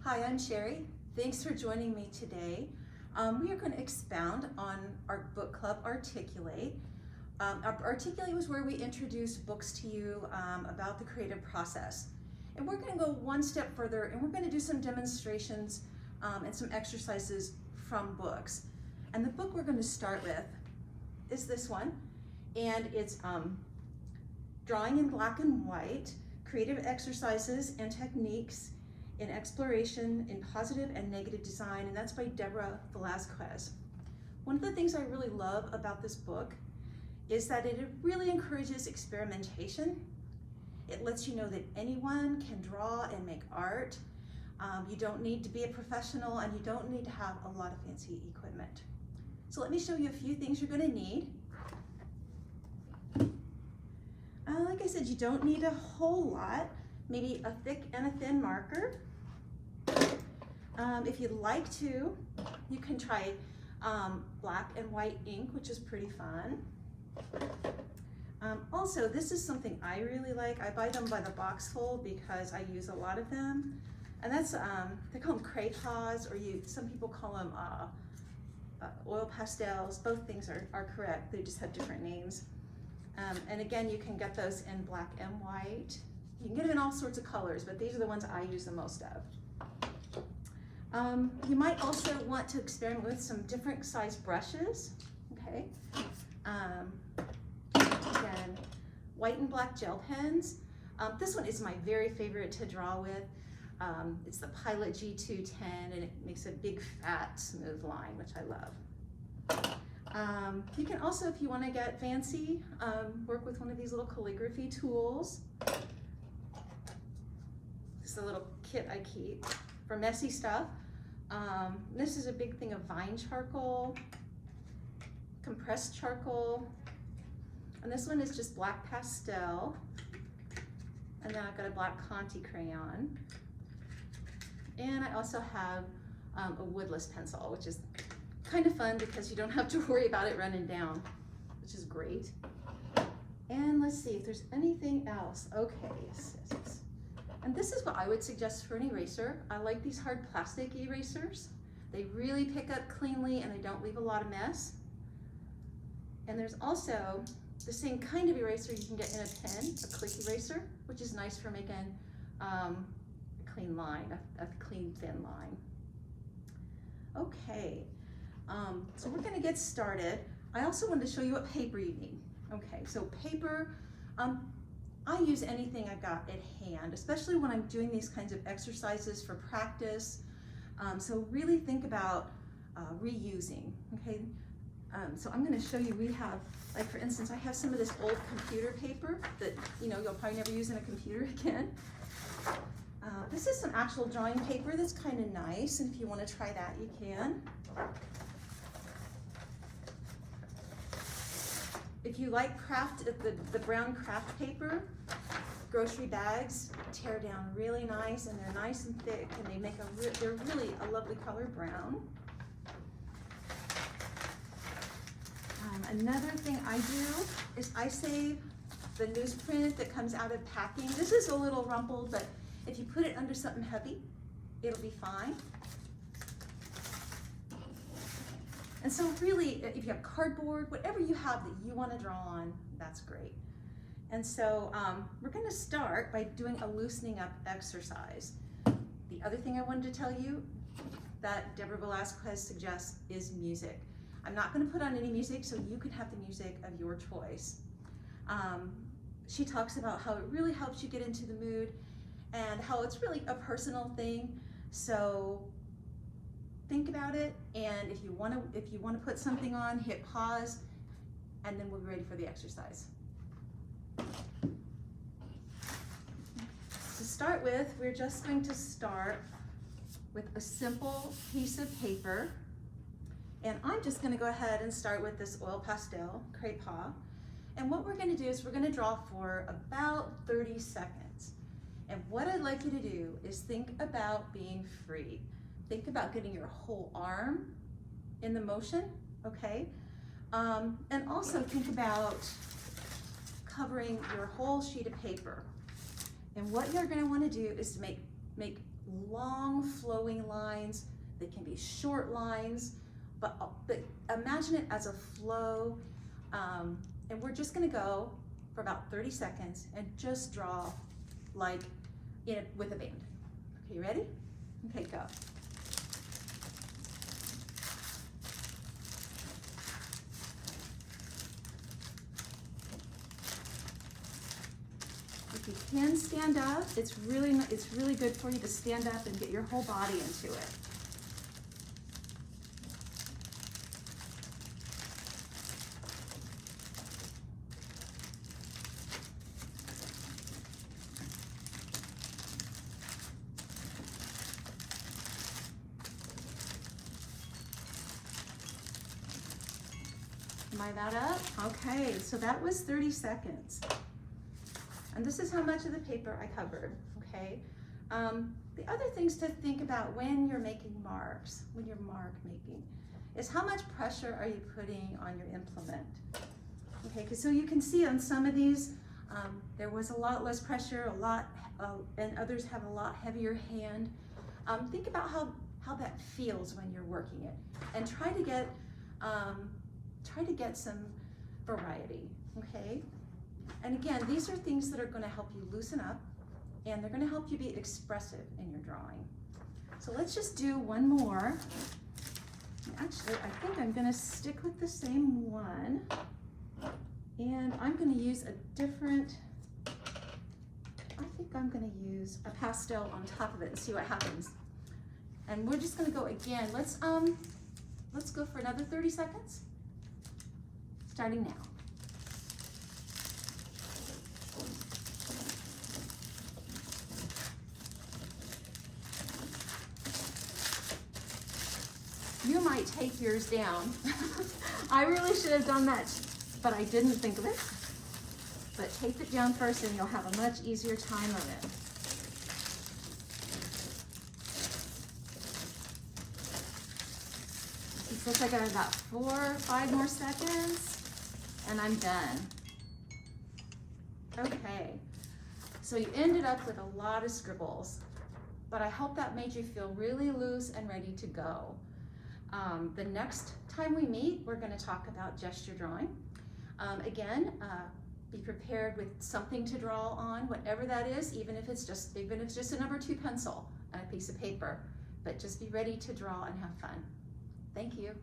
Hi, I'm Sherry. Thanks for joining me today. We are going to expound on our book club, Articulate. Articulate was where we introduced books to you about the creative process. And we're going to go one step further and we're going to do some demonstrations and some exercises from books. And the book we're going to start with is this one. And it's Drawing in Black and White, Creative Exercises and Techniques in Exploration in Positive and Negative Design, and that's by Deborah Velazquez. One of the things I really love about this book is that it really encourages experimentation. It lets you know that anyone can draw and make art. You don't need to be a professional and you don't need to have a lot of fancy equipment. So let me show you a few things you're going to need. Like I said, you don't need a whole lot. Maybe a thick and a thin marker. If you'd like to, you can try black and white ink, which is pretty fun. Also, this is something I really like. I buy them by the box full because I use a lot of them. And that's, they call them crayons, or some people call them oil pastels. Both things are correct. They just have different names. And again, you can get those in black and white. You can get them in all sorts of colors, but these are the ones I use the most of. You might also want to experiment with some different size brushes, okay? Again, white and black gel pens. This one is my very favorite to draw with. It's the Pilot G210, and it makes a big, fat, smooth line, which I love. You can also, if you want to get fancy, work with one of these little calligraphy tools. This is a little kit I keep for messy stuff. This is a big thing of vine charcoal, compressed charcoal, and this one is just black pastel. And then I've got a black Conte crayon. And I also have a woodless pencil, which is kind of fun because you don't have to worry about it running down, which is great. And let's see if there's anything else. Okay, yes. And this is what I would suggest for an eraser. I like these hard plastic erasers. They really pick up cleanly and they don't leave a lot of mess. And there's also the same kind of eraser you can get in a pen, a click eraser, which is nice for making a clean line, a clean thin line. Okay, so we're gonna get started. I also wanted to show you what paper you need. Okay, so paper, I use anything I've got at hand, especially when I'm doing these kinds of exercises for practice. So really think about reusing, okay? So I'm gonna show you, we have, like for instance, I have some of this old computer paper that, you'll probably never use in a computer again. This is some actual drawing paper that's kind of nice, and if you want to try that, you can. If you like craft, the brown craft paper, grocery bags tear down really nice, and they're nice and thick, and they make they're really a lovely color brown. Another thing I do is I save the newsprint that comes out of packing. This is a little rumpled, but if you put it under something heavy, it'll be fine. And so really, if you have cardboard, whatever you have that you want to draw on, that's great. And so we're going to start by doing a loosening up exercise. The other thing I wanted to tell you that Deborah Velazquez suggests is music. I'm not going to put on any music, so you can have the music of your choice. She talks about how it really helps you get into the mood and how it's really a personal thing. So think about it, and if you want to put something on, hit pause, and then we'll be ready for the exercise. To start with, we're just going to start with a simple piece of paper. And I'm just going to go ahead and start with this oil pastel, crayon. And what we're going to do is we're going to draw for about 30 seconds. And what I'd like you to do is think about being free. Think about getting your whole arm in the motion, okay? And also think about covering your whole sheet of paper. And what you're going to want to do is to make long flowing lines, they can be short lines, but imagine it as a flow. And we're just gonna go for about 30 seconds and just draw like with a band. Okay, you ready? Okay, go. If you can stand up, it's really good for you to stand up and get your whole body into it. Am I that up? Okay, so that was 30 seconds. And this is how much of the paper I covered, okay? The other things to think about when you're making marks, when you're mark making, is how much pressure are you putting on your implement? Okay, because so you can see on some of these, there was a lot less pressure, and others have a lot heavier hand. Think about how that feels when you're working it, and try to get some variety, okay? And again, these are things that are going to help you loosen up, and they're going to help you be expressive in your drawing. So let's just do one more. Actually, I think I'm going to stick with the same one, and I'm going to use a different, I think I'm going to use a pastel on top of it and see what happens. And we're just going to go again. Let's go for another 30 seconds, starting now. You might take yours down. I really should have done that, but I didn't think of it. But take it down first and you'll have a much easier time of it. It looks like I got about 4 or 5 more seconds and I'm done. Okay, so you ended up with a lot of scribbles, but I hope that made you feel really loose and ready to go. The next time we meet, we're going to talk about gesture drawing. Again, be prepared with something to draw on, whatever that is, even if it's just a number 2 pencil and a piece of paper. But just be ready to draw and have fun. Thank you.